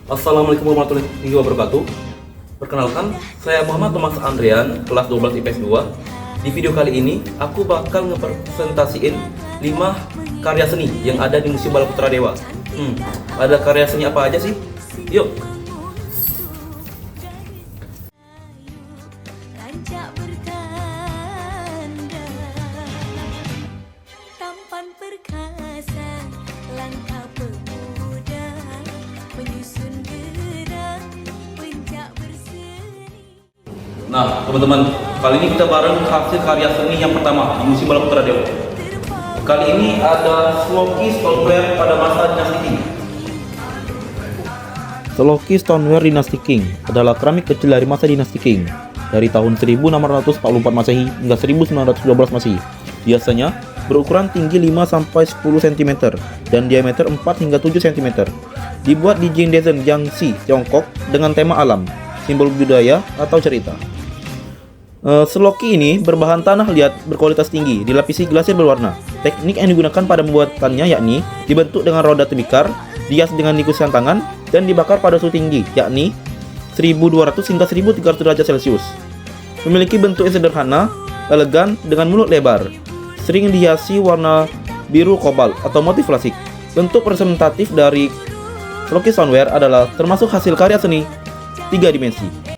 Assalamualaikum warahmatullahi wabarakatuh. Perkenalkan, saya Muhammad Thomas Andrian, kelas 12 IPS 2. Di video kali ini, aku bakal ngepresentasiin 5 karya seni yang ada di Museum Balaputra Dewa. Ada karya seni apa aja sih? Yuk! Rancak bertanda, tampan perkasa, langkah pemuda, menyusun gerak, puncak berseni. Nah, teman-teman, kali ini kita bareng hasil karya seni yang pertama di Museum Balaputra Dewa. Kali ini ada Sloky Stoneware pada masa Dinasti Qing. Sloky Stoneware Dinasti Qing adalah keramik kecil dari masa Dinasti Qing dari tahun 1644 Masehi hingga 1912 Masehi. Biasanya berukuran tinggi 5-10 cm dan diameter 4 hingga 7 cm. Dibuat di Jingdezhen, Jiangxi, Tiongkok dengan tema alam, simbol budaya atau cerita. Sloky ini berbahan tanah liat berkualitas tinggi, dilapisi glasir berwarna. Teknik yang digunakan pada pembuatannya yakni dibentuk dengan roda tembikar, dihias dengan nikusan tangan, dan dibakar pada suhu tinggi, yakni 1200 hingga 1300 derajat Celcius. Memiliki bentuk yang sederhana, elegan, dengan mulut lebar. Sering dihiasi warna biru kobalt atau motif klasik. Bentuk representatif dari Sloky Stoneware adalah termasuk hasil karya seni 3 dimensi.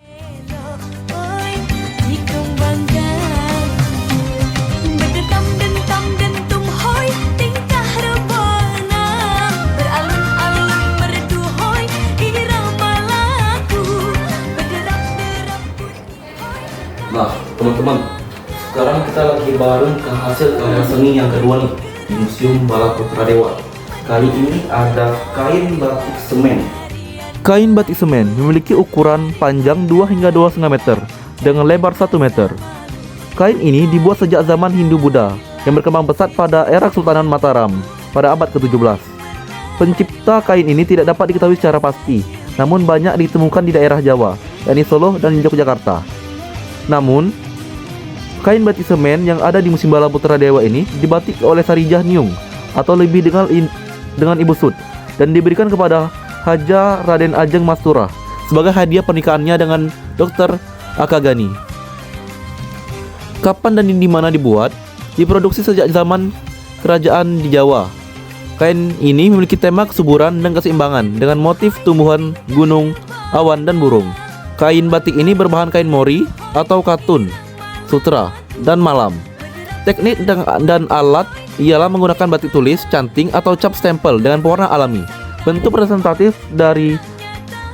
Nah, teman-teman, sekarang kita lagi bareng ke hasil karya seni yang kedua nih di Museum Balaputra Dewa. Kali ini ada kain batik semen. Kain batik semen memiliki ukuran panjang 2 hingga 2,5 meter dengan lebar 1 meter. Kain ini dibuat sejak zaman Hindu-Buddha yang berkembang pesat pada era Kesultanan Mataram pada abad ke-17. Pencipta kain ini tidak dapat diketahui secara pasti, namun banyak ditemukan di daerah Jawa, yakni Solo dan Yogyakarta. Namun, kain batik semen yang ada di Museum Balaputra Dewa ini dibatik oleh Sarijah Nyung atau lebih dikenal dengan Ibu Sud dan diberikan kepada Haja Raden Ajeng Mastura sebagai hadiah pernikahannya dengan Dr. Akagani. Kapan dan di mana dibuat? Diproduksi sejak zaman kerajaan di Jawa. Kain ini memiliki tema kesuburan dan keseimbangan dengan motif tumbuhan, gunung, awan, dan burung. Kain batik ini berbahan kain mori atau katun, sutra, dan malam. Teknik dan alat ialah menggunakan batik tulis, canting, atau cap stempel dengan pewarna alami. Bentuk representatif dari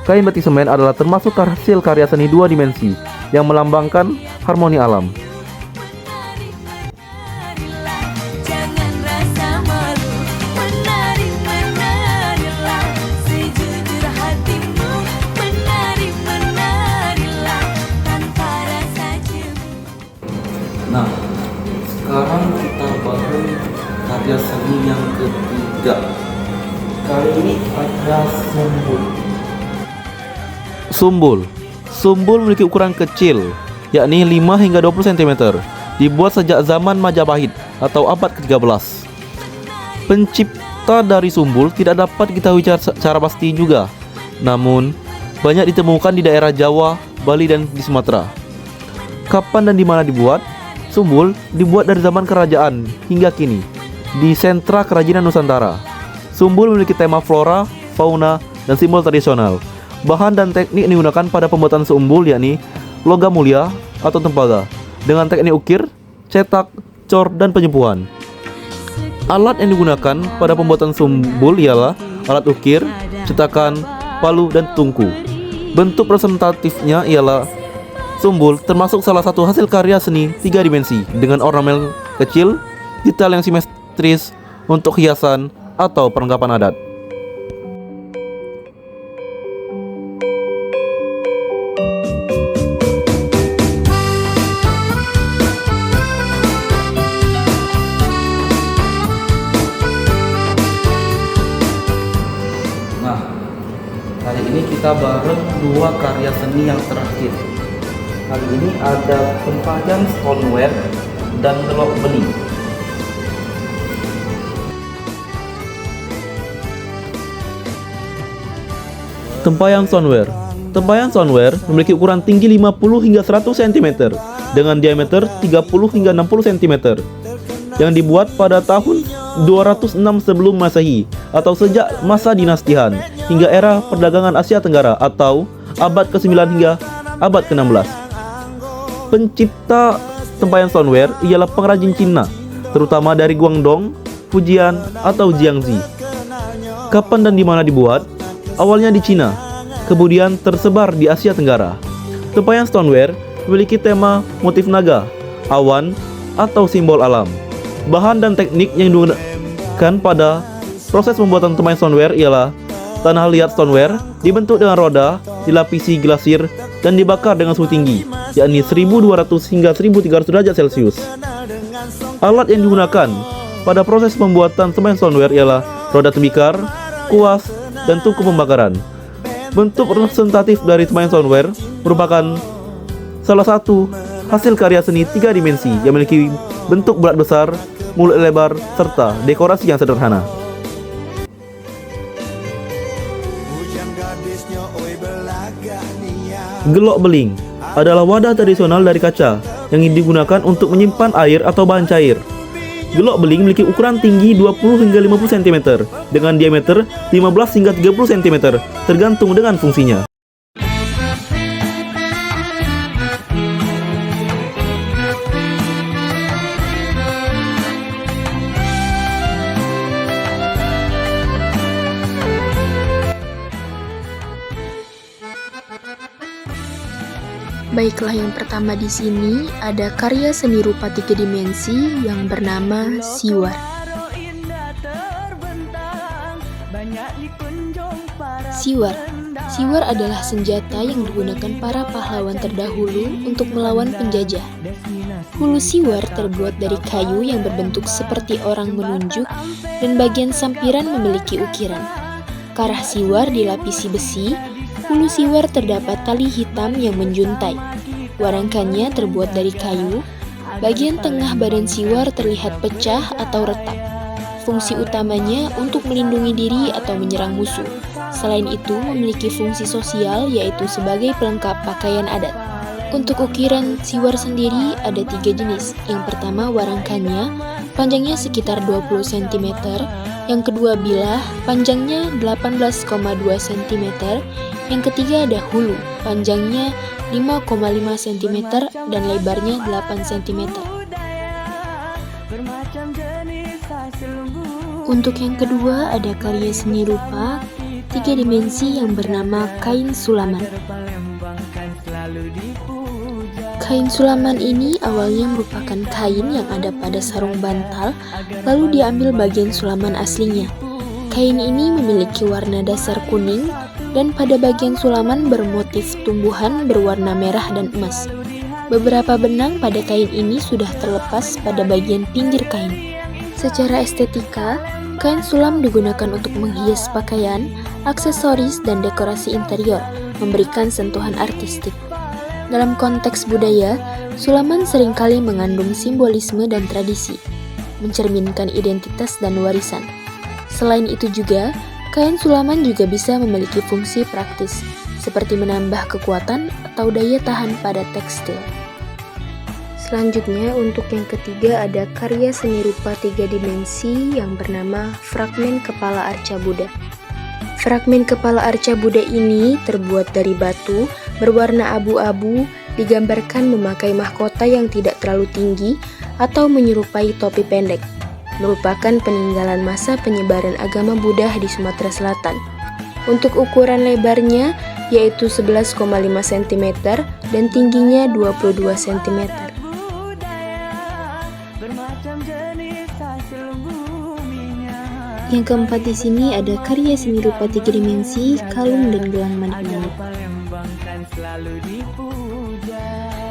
kain batik semen adalah termasuk hasil karya seni 2 dimensi yang melambangkan harmoni alam. Nah, sekarang kita bareng karya seni yang ketiga. Kali ini ada Sumbul. Sumbul memiliki ukuran kecil, yakni 5 hingga 20 cm. Dibuat sejak zaman Majapahit atau abad ke-13. Pencipta dari sumbul tidak dapat diketahui secara pasti juga. Namun, banyak ditemukan di daerah Jawa, Bali, dan di Sumatera. Kapan dan di mana dibuat? Sumbul dibuat dari zaman kerajaan hingga kini di sentra kerajinan Nusantara. Sumbul memiliki tema flora, fauna, dan simbol tradisional. Bahan dan teknik yang digunakan pada pembuatan sumbul yakni logam mulia atau tembaga dengan teknik ukir, cetak, cor, dan penyempuhan. Alat yang digunakan pada pembuatan sumbul ialah alat ukir, cetakan, palu, dan tungku. Bentuk representatifnya ialah sumbul termasuk salah satu hasil karya seni 3 dimensi dengan ornamen kecil, detail yang simetris untuk hiasan atau perlengkapan adat. Nah, kali ini kita bareng 2 karya seni yang terakhir. Kali ini ada Tempajang Stoneware dan Telok Bening. Tempayan stoneware. Tempayan stoneware memiliki ukuran tinggi 50 hingga 100 cm dengan diameter 30 hingga 60 cm yang dibuat pada tahun 206 sebelum Masehi atau sejak masa dinasti Han hingga era perdagangan Asia Tenggara atau abad ke-9 hingga abad ke-16. Pencipta tempayan stoneware ialah pengrajin Cina, terutama dari Guangdong, Fujian, atau Jiangxi. Kapan dan di mana dibuat? Awalnya di Cina, kemudian tersebar di Asia Tenggara. Tempayan stoneware memiliki tema motif naga, awan, atau simbol alam. Bahan dan teknik yang digunakan pada proses pembuatan tempayan stoneware ialah tanah liat stoneware dibentuk dengan roda, dilapisi glasir, dan dibakar dengan suhu tinggi, yakni 1200 hingga 1300 derajat Celcius. Alat yang digunakan pada proses pembuatan tempayan stoneware ialah roda tembikar, kuas, dan tungku pembakaran. Bentuk representatif dari tempayan stoneware merupakan salah satu hasil karya seni 3 dimensi yang memiliki bentuk bulat besar, mulut lebar, serta dekorasi yang sederhana. Gelok beling adalah wadah tradisional dari kaca yang digunakan untuk menyimpan air atau bahan cair. Gelok beling memiliki ukuran tinggi 20 hingga 50 cm dengan diameter 15 hingga 30 cm tergantung dengan fungsinya. Baiklah, yang pertama di sini ada karya seni rupa 3 dimensi yang bernama siwar. Siwar adalah senjata yang digunakan para pahlawan terdahulu untuk melawan penjajah. Hulu siwar terbuat dari kayu yang berbentuk seperti orang menunjuk dan bagian sampiran memiliki ukiran. Karah siwar dilapisi besi. Hulu siwar terdapat tali hitam yang menjuntai. Warangkannya terbuat dari kayu. Bagian tengah badan siwar terlihat pecah atau retak. Fungsi utamanya untuk melindungi diri atau menyerang musuh. Selain itu, memiliki fungsi sosial yaitu sebagai pelengkap pakaian adat. Untuk ukiran siwar sendiri ada 3 jenis. Yang pertama, warangkannya, panjangnya sekitar 20 cm. Yang kedua, bilah, panjangnya 18,2 cm. Yang ketiga ada hulu, panjangnya 5,5 cm dan lebarnya 8 cm. Untuk yang kedua ada karya seni rupa 3 dimensi yang bernama kain sulaman. Kain sulaman ini awalnya merupakan kain yang ada pada sarung bantal, lalu diambil bagian sulaman aslinya. Kain ini memiliki warna dasar kuning dan pada bagian sulaman bermotif tumbuhan berwarna merah dan emas. Beberapa benang pada kain ini sudah terlepas pada bagian pinggir kain. Secara estetika, kain sulam digunakan untuk menghias pakaian, aksesoris, dan dekorasi interior, memberikan sentuhan artistik. Dalam konteks budaya, sulaman seringkali mengandung simbolisme dan tradisi, mencerminkan identitas dan warisan. Selain itu juga, kain sulaman juga bisa memiliki fungsi praktis, seperti menambah kekuatan atau daya tahan pada tekstil. Selanjutnya, untuk yang ketiga ada karya seni rupa 3 dimensi yang bernama fragmen kepala arca Buddha. Fragmen kepala arca Buddha ini terbuat dari batu, berwarna abu-abu, digambarkan memakai mahkota yang tidak terlalu tinggi atau menyerupai topi pendek. Merupakan peninggalan masa penyebaran agama Buddha di Sumatera Selatan. Untuk ukuran lebarnya yaitu 11,5 cm dan tingginya 22 cm. Yang keempat di sini ada karya seni rupa 3 dimensi, kalung dan gelang manik-manik.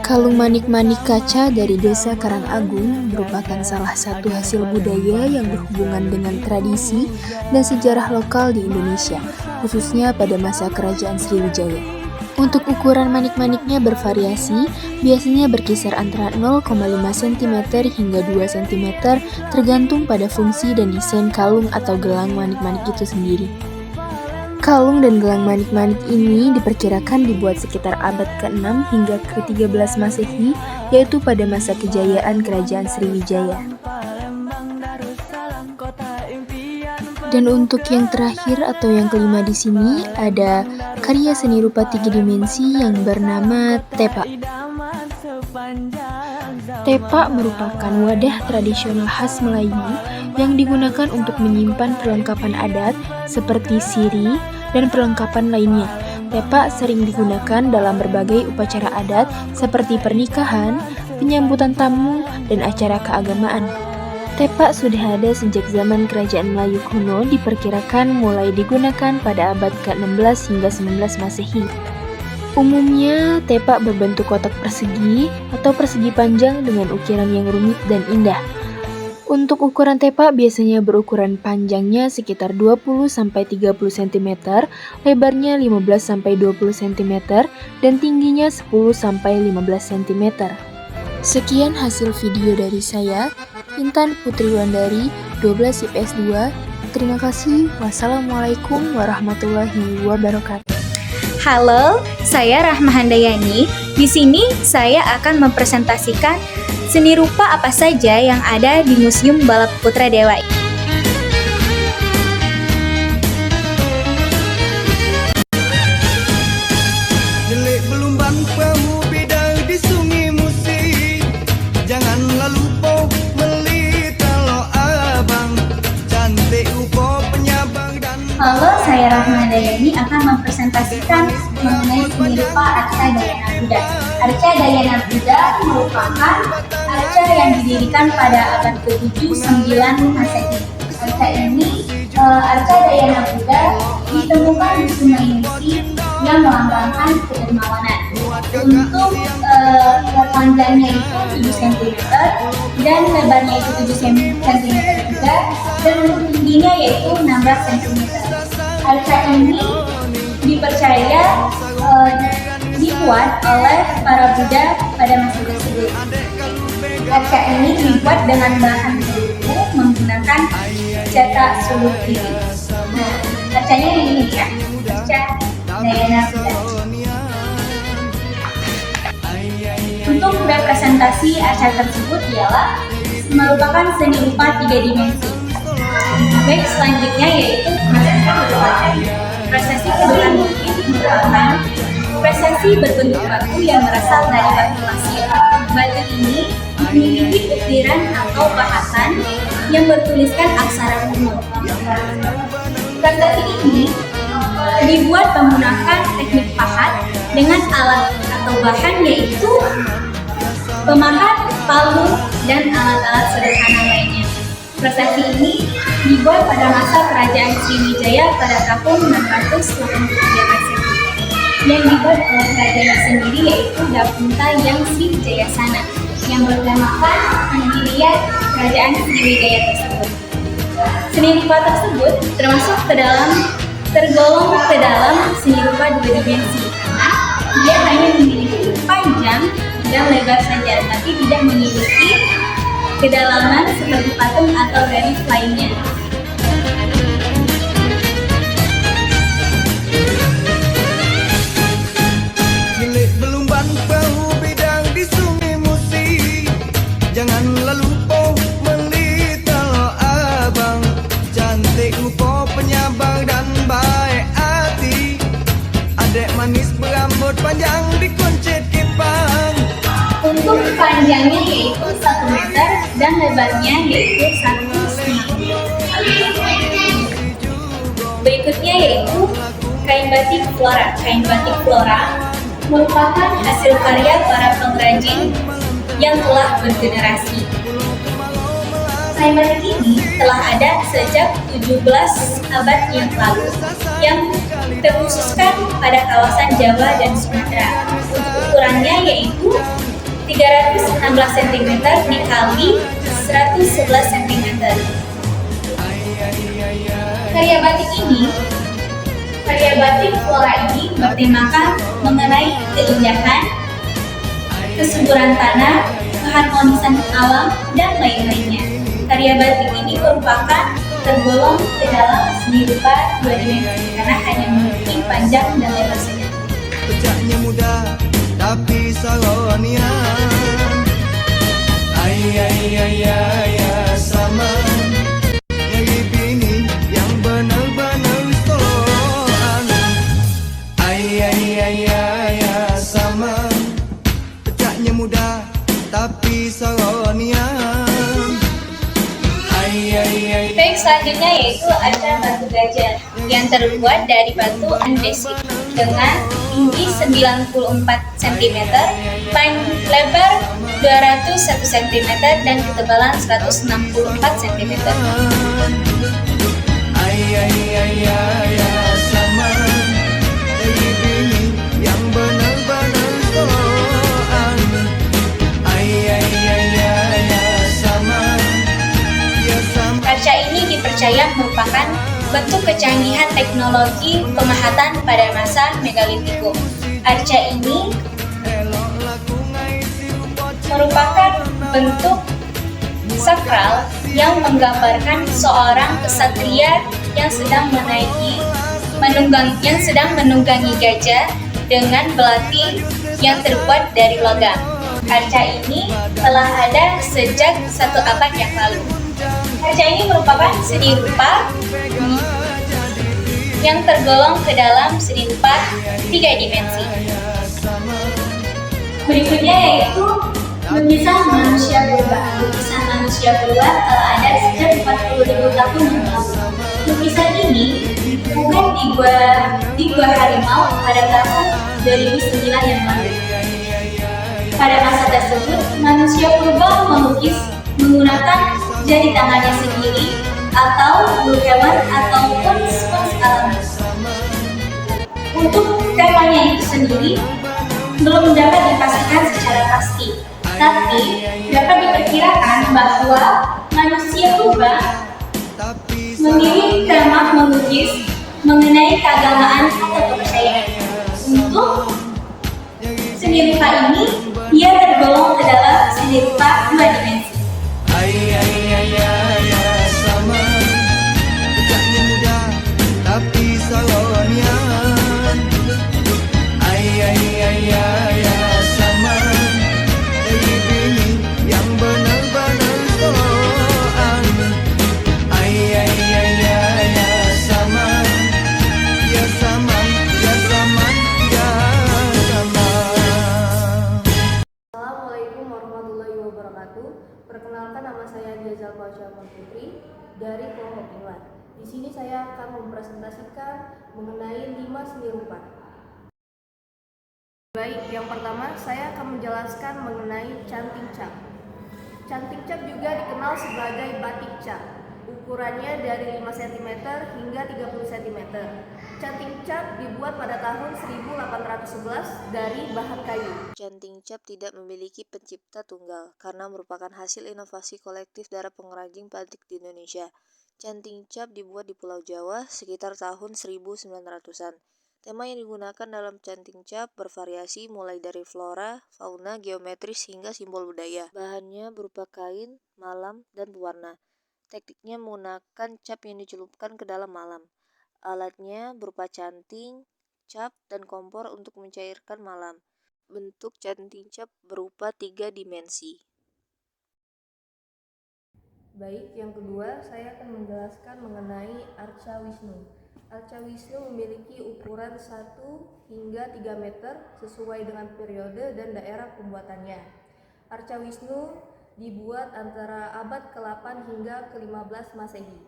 Kalung manik-manik kaca dari desa Karangagung merupakan salah satu hasil budaya yang berhubungan dengan tradisi dan sejarah lokal di Indonesia, khususnya pada masa Kerajaan Sriwijaya. Untuk ukuran manik-maniknya bervariasi, biasanya berkisar antara 0,5 cm hingga 2 cm, tergantung pada fungsi dan desain kalung atau gelang manik-manik itu sendiri. Kalung dan gelang manik-manik ini diperkirakan dibuat sekitar abad ke-6 hingga ke-13 Masehi, yaitu pada masa kejayaan Kerajaan Sriwijaya. Dan untuk yang terakhir atau yang kelima di sini ada karya seni rupa 3 dimensi yang bernama tepak. Tepak merupakan wadah tradisional khas Melayu yang digunakan untuk menyimpan perlengkapan adat seperti siri dan perlengkapan lainnya. Tepak sering digunakan dalam berbagai upacara adat seperti pernikahan, penyambutan tamu, dan acara keagamaan. Tepak sudah ada sejak zaman Kerajaan Melayu kuno, diperkirakan mulai digunakan pada abad ke-16 hingga 19 Masehi. Umumnya, tepak berbentuk kotak persegi atau persegi panjang dengan ukiran yang rumit dan indah. Untuk ukuran tepak biasanya berukuran panjangnya sekitar 20-30 cm, lebarnya 15-20 cm, dan tingginya 10-15 cm. Sekian hasil video dari saya, Intan Putri Wandari, 12 IPS 2. Terima kasih. Wassalamualaikum warahmatullahi wabarakatuh. Halo, saya Rahma Handayani. Di sini saya akan mempresentasikan seni rupa apa saja yang ada di Museum Balap Putra Dewa. Delik belumban perahu bidar di sungai Musi. Jangan lalu po melita lo abang. Cantik upo penyabang dan Halo, saya Rahma Handayani akan mempresentasikan mengenai seni rupa Arca Dayana Buddha. Arca Dayana Buddha merupakan arca yang didirikan pada abad ke-7-9 Masehi. Arca ini, Arca Dayana Buddha ditemukan di Sungai Musi yang melambangkan kedermawanan. Untuk panjangnya itu 7 cm dan lebarnya itu 7 cm juga, dan untuk tingginya yaitu 16 cm. Arca ini dipercaya dibuat oleh para Buddha pada masa tersebut. Arca ini dibuat dengan bahan bambu menggunakan cetak sulur kiri. Nah, arcanya ini ya, Arca Dayana Buddha. Untuk representasi arca tersebut ialah merupakan seni rupa 3 dimensi. Baik, selanjutnya yaitu prosesi kedudukan bukit merupakan prosesi berbentuk batu yang berasal dari batu pasir. Batu ini memiliki ukiran atau pahatan yang bertuliskan aksara kuno. Prosesi ini dibuat menggunakan teknik pahat dengan alat atau bahan yaitu pemahat, palu, dan alat-alat sederhana lainnya. Prosesi ini dibuat pada masa Kerajaan Sriwijaya pada tahun 683 Masehi. Yang dibuat oleh kerajaan sendiri yaitu Dapunta yang Sriwijayasana yang bertemakan pendirian Kerajaan Sriwijaya tersebut. Seni rupa tersebut tergolong ke dalam seni rupa 2 dimensi karena dia hanya memiliki panjang dan lebar saja, tapi tidak memiliki kedalaman seperti patung atau relief lainnya. delik belumban perahu bidar di sungai Musi. Jangan lalu po melita lo abang. Cantik upo penyabar dan baik hati. Adek manis berambut panjang dikuncit kipang. Untuk panjangnya yaitu 1 meter dan lebarnya yaitu 1,5 meter. Berikutnya yaitu kain batik flora. Kain batik flora merupakan hasil karya para pengrajin yang telah bergenerasi. Kain batik ini telah ada sejak 17 abad yang lalu yang terkhususkan pada kawasan Jawa dan Sumatera. Untuk ukurannya yaitu 316 cm dikali 111 cm. Karya batik flora ini bertemakan mengenai keindahan, kesuburan tanah, keharmonisan alam, dan lain-lainnya. Karya batik ini merupakan tergolong ke dalam seni rupa dua dimensi karena hanya memiliki panjang dan lebar saja. Pecahnya mudah tapi saronian. Ay, sama nyari bini yang benar-benar toloan. Ay, sama pecahnya mudah tapi saronian. Baik, selanjutnya yaitu arca batu gajah yang terbuat dari batu andesit dengan tinggi 94 cm, lebar 201 cm dan ketebalan 164 cm. Sama nyari bini yang benar-benar toloan. Sama Arca ini dipercaya merupakan bentuk kecanggihan teknologi pemahatan pada masa megalitikum. Arca ini merupakan bentuk sakral yang menggambarkan seorang kesatria yang sedang menunggangi gajah dengan belati yang terbuat dari logam. Arca ini telah ada sejak 1 abad yang lalu. Arca ini merupakan seni rupa yang tergolong ke dalam seni rupa 3 dimensi. Berikutnya yaitu lukisan manusia purba. Lukisan manusia purba telah ada sejak 40.000 tahun yang lalu. Lukisan ini bukan di Gua Harimau pada tahun 2009 yang lalu. Pada masa tersebut, manusia purba melukis menggunakan jari tangannya sendiri atau bulu hewan ataupun spons alami. Untuk temanya itu sendiri belum dapat dipastikan secara pasti, tapi dapat diperkirakan bahwa manusia purba memilih tema melukis mengenai keagamaan atau kepercayaan. Untuk seni rupa ini, ia tergolong ke dalam seni rupa 2 dimensi. Sama pecahnya mudah tapi saronian. Sama nyari bini yang benar-benar toloan. Sama sama. Assalamualaikum warahmatullahi wabarakatuh. Perkenalkan, nama saya Jazal Pausyafan Putri dari kelompok Inwan. Di sini saya akan mempresentasikan mengenai 5 seni rupa. Baik, yang pertama saya akan menjelaskan mengenai canting cap. Canting cap juga dikenal sebagai batik cap. Ukurannya dari 5 cm hingga 30 cm. Canting cap dibuat pada tahun 1811 dari bahan kayu. Canting cap tidak memiliki pencipta tunggal karena merupakan hasil inovasi kolektif dari pengrajin batik di Indonesia. Canting cap dibuat di Pulau Jawa sekitar tahun 1900-an. Tema yang digunakan dalam canting cap bervariasi mulai dari flora, fauna, geometris hingga simbol budaya. Bahannya berupa kain, malam, dan pewarna. Tekniknya menggunakan cap yang dicelupkan ke dalam malam. Alatnya berupa canting, cap, dan kompor untuk mencairkan malam. Bentuk canting cap berupa 3 dimensi. Baik, yang kedua saya akan menjelaskan mengenai arca Wisnu. Arca Wisnu memiliki ukuran 1 hingga 3 meter sesuai dengan periode dan daerah pembuatannya. Arca Wisnu dibuat antara abad ke-8 hingga ke-15 Masehi.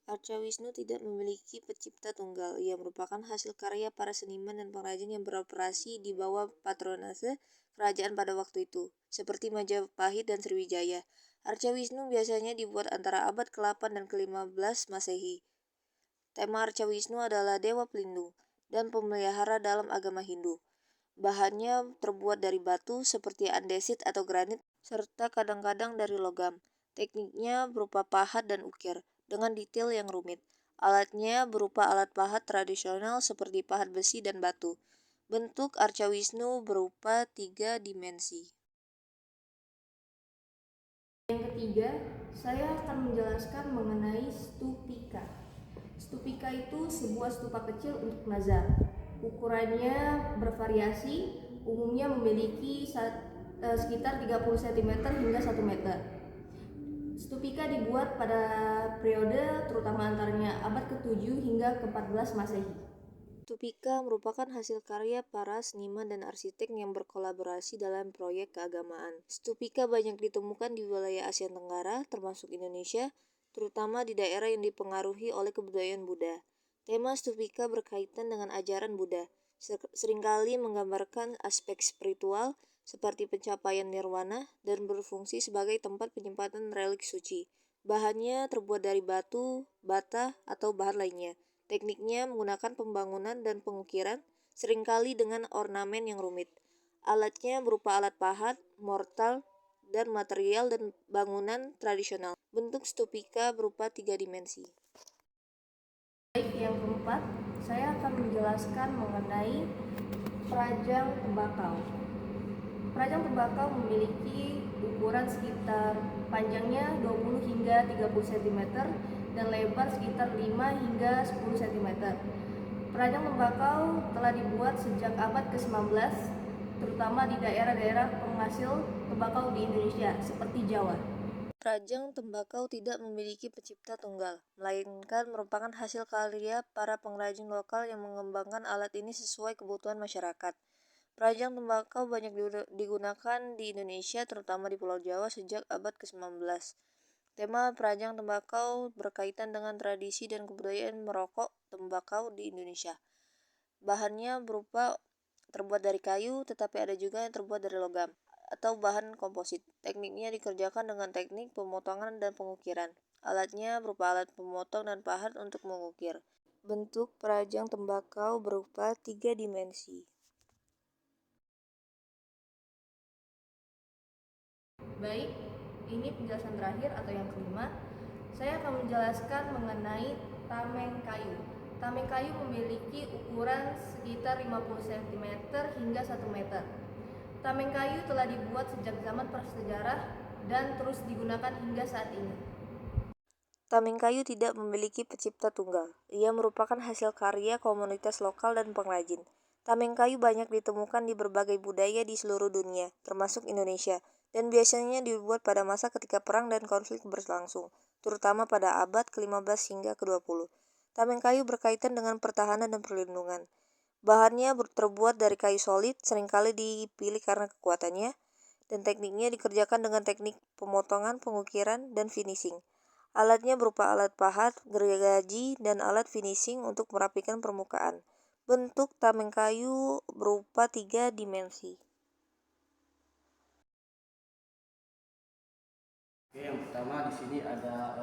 Arca Wisnu tidak memiliki pencipta tunggal. Ia merupakan hasil karya para seniman dan pengrajin yang beroperasi di bawah patronase kerajaan pada waktu itu, seperti Majapahit dan Sriwijaya. Arca Wisnu biasanya dibuat antara abad ke-8 dan ke-15 Masehi. Tema Arca Wisnu adalah dewa pelindung dan pemelihara dalam agama Hindu. Bahannya terbuat dari batu seperti andesit atau granit, serta kadang-kadang dari logam. Tekniknya berupa pahat dan ukir, dengan detail yang rumit. Alatnya berupa alat pahat tradisional seperti pahat besi dan batu. Bentuk Arca Wisnu berupa 3 dimensi. Yang ketiga, saya akan menjelaskan mengenai stupika. Stupika itu sebuah stupa kecil untuk nazar. Ukurannya bervariasi, umumnya memiliki sekitar 30 cm hingga 1 meter. Stupika dibuat pada periode terutama antaranya abad ke-7 hingga ke-14 Masehi. Stupika merupakan hasil karya para seniman dan arsitek yang berkolaborasi dalam proyek keagamaan. Stupika banyak ditemukan di wilayah Asia Tenggara, termasuk Indonesia, terutama di daerah yang dipengaruhi oleh kebudayaan Buddha. Tema stupika berkaitan dengan ajaran Buddha, seringkali menggambarkan aspek spiritual seperti pencapaian nirwana dan berfungsi sebagai tempat penyimpanan relik suci. Bahannya terbuat dari batu, bata, atau bahan lainnya. Tekniknya menggunakan pembangunan dan pengukiran, seringkali dengan ornamen yang rumit. Alatnya berupa alat pahat, mortal, dan material dan bangunan tradisional. Bentuk stupika berupa 3 dimensi. Baik, yang keempat, saya akan menjelaskan mengenai Perajang Tembakau. Perajang Tembakau memiliki ukuran sekitar panjangnya 20 hingga 30 cm dan lebar sekitar 5 hingga 10 cm. Perajang Tembakau telah dibuat sejak abad ke-19, terutama di daerah-daerah penghasil tembakau di Indonesia, seperti Jawa. Perajang tembakau tidak memiliki pencipta tunggal, melainkan merupakan hasil karya para pengrajin lokal yang mengembangkan alat ini sesuai kebutuhan masyarakat. Perajang tembakau banyak digunakan di Indonesia, terutama di Pulau Jawa sejak abad ke-19. Tema perajang tembakau berkaitan dengan tradisi dan kebudayaan merokok tembakau di Indonesia. Bahannya terbuat dari kayu, tetapi ada juga yang terbuat dari logam atau bahan komposit. Tekniknya dikerjakan dengan teknik pemotongan dan pengukiran. Alatnya berupa alat pemotong dan pahat untuk mengukir. Bentuk perajang tembakau berupa 3 dimensi. Baik, ini penjelasan terakhir atau yang kelima. Saya akan menjelaskan mengenai tameng kayu. Tameng kayu memiliki ukuran sekitar 50 cm hingga 1 meter. Tameng kayu telah dibuat sejak zaman prasejarah dan terus digunakan hingga saat ini. Tameng kayu tidak memiliki pencipta tunggal. Ia merupakan hasil karya komunitas lokal dan pengrajin. Tameng kayu banyak ditemukan di berbagai budaya di seluruh dunia, termasuk Indonesia, dan biasanya dibuat pada masa ketika perang dan konflik berlangsung, terutama pada abad ke-15 hingga ke-20. Tameng kayu berkaitan dengan pertahanan dan perlindungan. Bahannya terbuat dari kayu solid, seringkali dipilih karena kekuatannya, dan tekniknya dikerjakan dengan teknik pemotongan, pengukiran, dan finishing. Alatnya berupa alat pahat, gergaji, dan alat finishing untuk merapikan permukaan. Bentuk tameng kayu berupa 3 dimensi. Oke, yang pertama di sini ada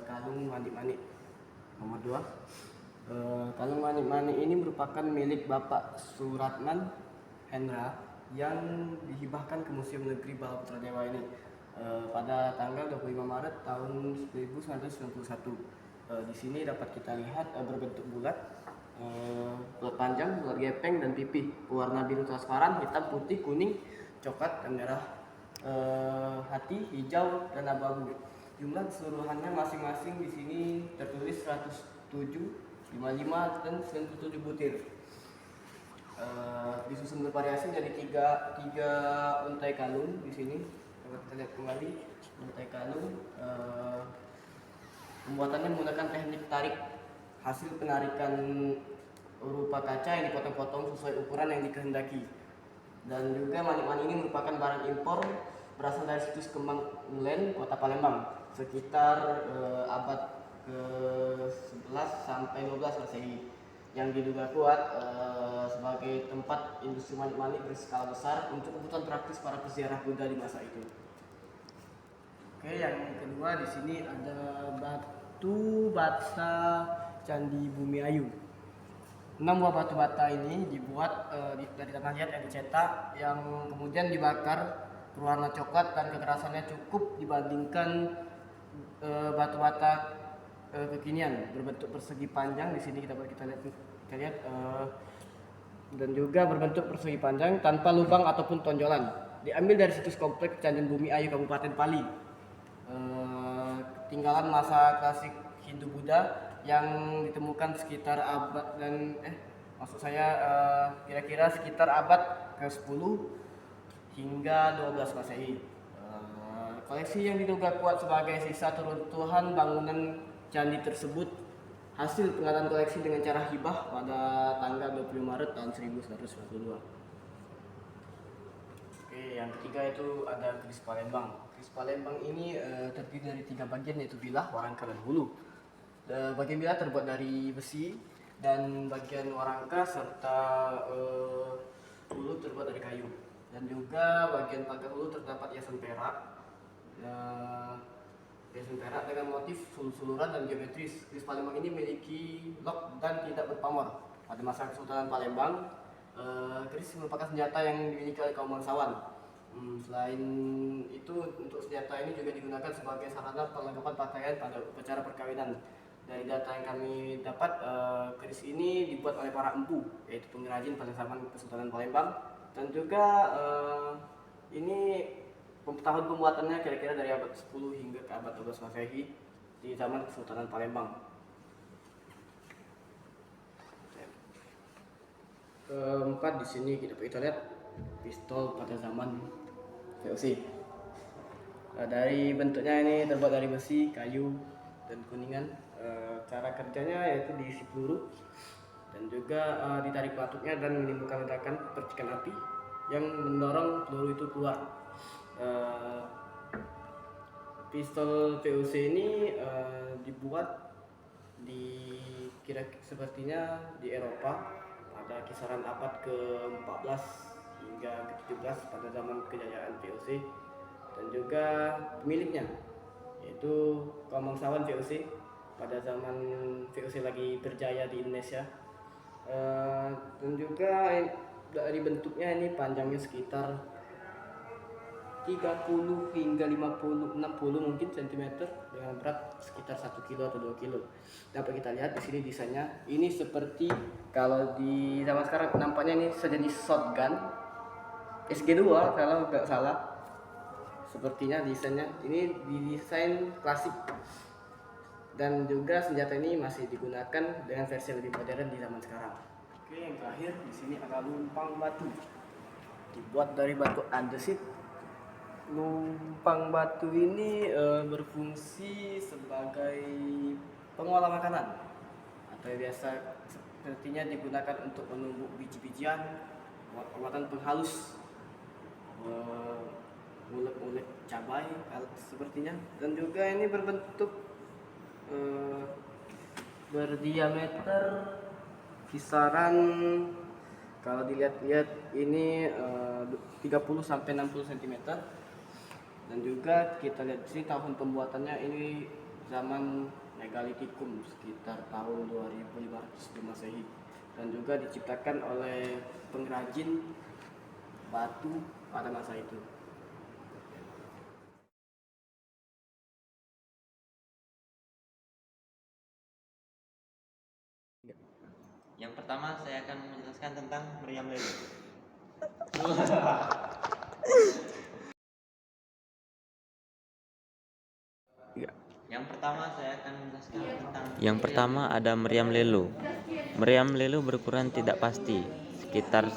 kalung manik-manik. Nomor 2, kalung manik-manik ini merupakan milik Bapak Suratman Hendra yang dihibahkan ke Museum Negeri Bala Putra Dewa ini pada tanggal 25 Maret tahun 1991. Di sini dapat kita lihat berbentuk bulat, bulat panjang, bulat gepeng, dan pipih. Warna biru transparan, hitam, putih, kuning, coklat, dan merah, hati, hijau, dan abu-abu. Jumlah keseluruhannya masing-masing di sini tertulis 107, 55, dan 97 butir. Disusun bervariasi dari tiga untai kalung di sini. Dapat kita lihat kembali untai kalung. Pembuatannya menggunakan teknik tarik, hasil penarikan berupa kaca yang dipotong-potong sesuai ukuran yang dikehendaki. Dan juga manik-manik ini merupakan barang impor berasal dari situs Kembang Ulen, Kota Palembang, sekitar abad ke-11 sampai 12 Masehi, yang diduga kuat sebagai tempat industri manik-manik berskala besar untuk kebutuhan praktis para peziarah Buddha di masa itu. Oke, yang kedua di sini ada batu bata Candi Bumi Ayu. 6 buah batu bata ini dibuat dari tanah liat yang dicetak, yang kemudian dibakar berwarna coklat dan kekerasannya cukup dibandingkan batu bata kekinian berbentuk persegi panjang. Di sini kita lihat dan juga berbentuk persegi panjang tanpa lubang ataupun tonjolan. Diambil dari situs kompleks Candi Bumi Ayu Kabupaten Pali, tinggalan masa klasik Hindu Buddha yang ditemukan sekitar abad kira-kira sekitar abad ke-10 hingga 12 Masehi. Koleksi yang diduga kuat sebagai sisa runtuhan bangunan candi tersebut hasil pengadaan koleksi dengan cara hibah pada tanggal 20 Maret tahun 1992. Oke, yang ketiga itu ada keris Palembang. Keris Palembang ini terdiri dari 3 bagian, yaitu bilah, warangka, dan hulu. Bagian bilah terbuat dari besi dan bagian warangka serta hulu terbuat dari kayu. Dan juga bagian pagar hulu terdapat hiasan perak. Hiasan perak dengan motif sulur-suluran dan geometris. Keris Palembang ini memiliki lock dan tidak berpamor. Pada masa Kesultanan Palembang, keris merupakan senjata yang dimiliki oleh kaum bangsawan. Selain itu, untuk senjata ini juga digunakan sebagai sarana perlengkapan pakaian pada upacara perkawinan. Dari data yang kami dapat, keris ini dibuat oleh para empu, yaitu pengrajin pada zaman Kesultanan Palembang. Dan juga ini tahun pembuatannya kira-kira dari abad 10 hingga ke abad 12 Masehi di zaman Kesultanan Palembang. Keempat, di sini kita lihat pistol pada zaman VOC. Dari bentuknya ini terbuat dari besi, kayu, dan kuningan. Cara kerjanya yaitu diisi peluru dan juga ditarik pelatuknya dan menimbulkan ledakan percikan api yang mendorong peluru itu keluar. Pistol VOC ini dibuat sepertinya di Eropa pada kisaran abad ke-14 hingga ke-17 pada zaman kejayaan VOC. Dan juga pemiliknya yaitu kaum bangsawan VOC pada zaman VOC lagi berjaya di Indonesia. Dan juga dari bentuknya ini panjangnya sekitar 30 hingga 60 mungkin cm dengan berat sekitar 1 kilo atau 2 kilo. Dapat kita lihat di sini desainnya. Ini seperti kalau di zaman sekarang nampaknya ini sejenis shotgun SG2 kalau nggak salah. Sepertinya desainnya ini didesain klasik. Dan juga senjata ini masih digunakan dengan versi lebih modern di zaman sekarang. Oke, yang terakhir di sini ada lumpang batu. Dibuat dari batu andesit. Lumpang batu ini berfungsi sebagai pengolah makanan atau biasa sepertinya digunakan untuk menumbuk biji-bijian, pembuatan penghalus, ngulek-ngulek cabai sepertinya. Dan juga ini berbentuk berdiameter kisaran, kalau dilihat-lihat ini 30 sampai 60 cm. Dan juga kita lihat di sini tahun pembuatannya ini zaman Megalitikum sekitar tahun 2500 Masehi. Dan juga diciptakan oleh pengrajin batu pada masa itu. Yang pertama saya akan menjelaskan tentang meriam lele. Yang pertama ada meriam lelo. Meriam lelo berukuran tidak pasti, sekitar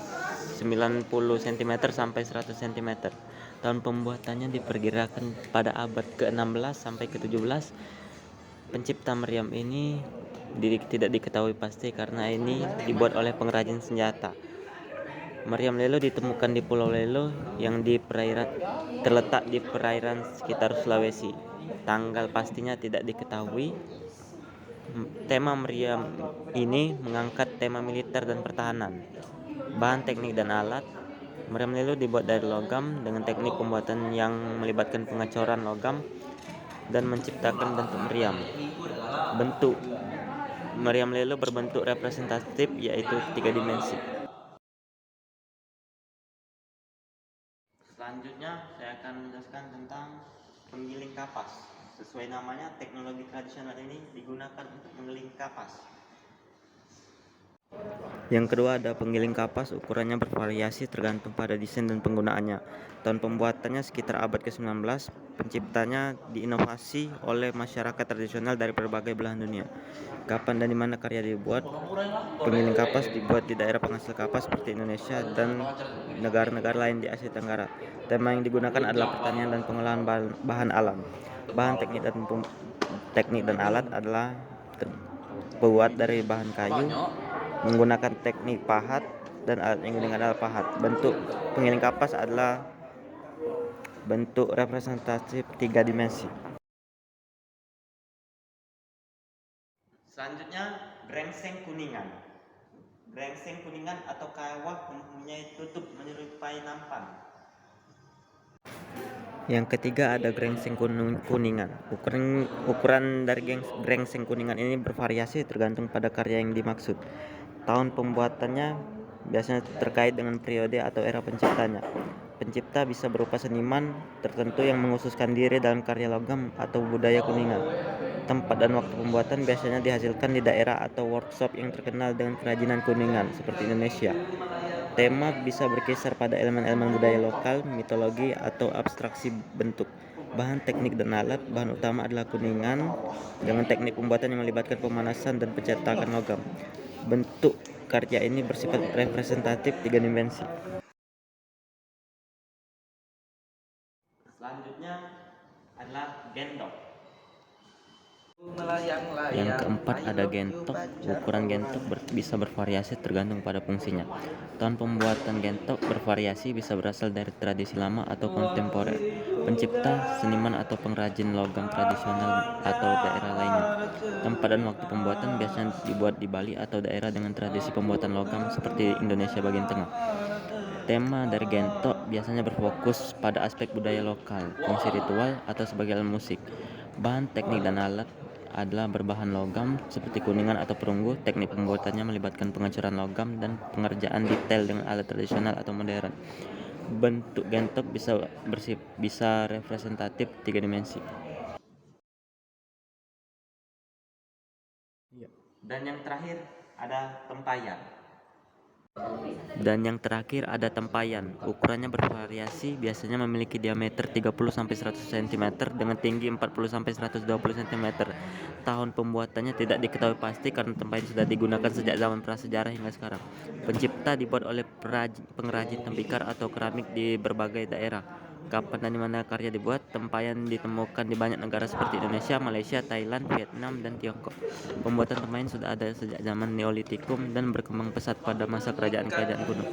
90 cm sampai 100 cm. Tahun pembuatannya diperkirakan pada abad ke-16 sampai ke-17. Pencipta meriam ini tidak diketahui pasti karena ini dibuat oleh pengrajin senjata. Meriam lelo ditemukan di Pulau Lelo yang terletak di perairan sekitar Sulawesi. Tanggal pastinya tidak diketahui. Tema meriam ini mengangkat tema militer dan pertahanan. Bahan teknik dan alat. Meriam lelo dibuat dari logam dengan teknik pembuatan yang melibatkan pengecoran logam dan menciptakan bentuk meriam. Bentuk meriam lelo berbentuk representatif, yaitu 3 dimensi. Selanjutnya saya akan menjelaskan tentang penggiling kapas. Sesuai namanya, teknologi tradisional ini digunakan untuk menggiling kapas. Yang kedua ada penggiling kapas, ukurannya bervariasi tergantung pada desain dan penggunaannya. Tahun pembuatannya sekitar abad ke-19, penciptanya diinovasi oleh masyarakat tradisional dari berbagai belahan dunia. Kapan dan di mana karya dibuat? Penggiling kapas dibuat di daerah penghasil kapas seperti Indonesia dan negara-negara lain di Asia Tenggara. Tema yang digunakan adalah pertanian dan pengolahan bahan alam. Bahan teknik dan alat adalah terbuat dari bahan kayu, menggunakan teknik pahat, dan alat yang digunakan adalah pahat. Bentuk penggiling kapas adalah bentuk representatif 3 dimensi. Selanjutnya, grengseng kuningan. Grengseng kuningan atau kawah mempunyai tutup menyerupai nampan. Yang ketiga ada grengseng kuningan. Ukuran dari grengseng kuningan ini bervariasi tergantung pada karya yang dimaksud. Tahun pembuatannya biasanya terkait dengan periode atau era penciptanya. Pencipta bisa berupa seniman tertentu yang mengkhususkan diri dalam karya logam atau budaya kuningan. Tempat dan waktu pembuatan biasanya dihasilkan di daerah atau workshop yang terkenal dengan kerajinan kuningan seperti Indonesia. Tema bisa berkisar pada elemen-elemen budaya lokal, mitologi, atau abstraksi bentuk. Bahan teknik dan alat, bahan utama adalah kuningan dengan teknik pembuatan yang melibatkan pemanasan dan pencetakan logam. Bentuk karya ini bersifat representatif 3 dimensi. Selanjutnya adalah gendok. Yang keempat ada gentok. Ukuran gentok bisa bervariasi tergantung pada fungsinya. Tahun pembuatan gentok bervariasi, bisa berasal dari tradisi lama atau kontemporer, pencipta, seniman atau pengrajin logam tradisional atau daerah lainnya. Tempat dan waktu pembuatan biasanya dibuat di Bali atau daerah dengan tradisi pembuatan logam seperti Indonesia bagian tengah. Tema dari gentok biasanya berfokus pada aspek budaya lokal, fungsi ritual, atau sebagai alat musik. Bahan teknik dan alat adalah berbahan logam seperti kuningan atau perunggu. Teknik pembuatannya melibatkan pengecoran logam dan pengerjaan detail dengan alat tradisional atau modern. Bentuk gentok bisa representatif 3 dimensi. Dan yang terakhir ada tempayan. Ukurannya bervariasi, biasanya memiliki diameter 30-100 cm dengan tinggi 40-120 cm. Tahun pembuatannya tidak diketahui pasti karena tempayan sudah digunakan sejak zaman prasejarah hingga sekarang. Pencipta dibuat oleh pengrajin tembikar atau keramik di berbagai daerah. Kapan dan di mana karya dibuat? Tempayan ditemukan di banyak negara seperti Indonesia, Malaysia, Thailand, Vietnam, dan Tiongkok. Pembuatan tempayan sudah ada sejak zaman Neolitikum dan berkembang pesat pada masa kerajaan-kerajaan kuno.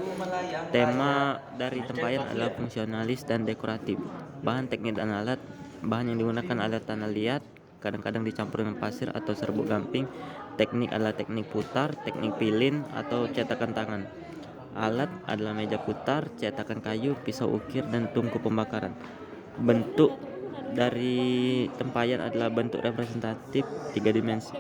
Tema dari tempayan adalah fungsionalis dan dekoratif. Bahan teknik dan alat, bahan yang digunakan adalah tanah liat, kadang-kadang dicampur dengan pasir atau serbuk gamping. Teknik adalah teknik putar, teknik pilin, atau cetakan tangan. Alat adalah meja putar, cetakan kayu, pisau ukir, dan tungku pembakaran. Bentuk dari tempayan adalah bentuk representatif 3 dimensi.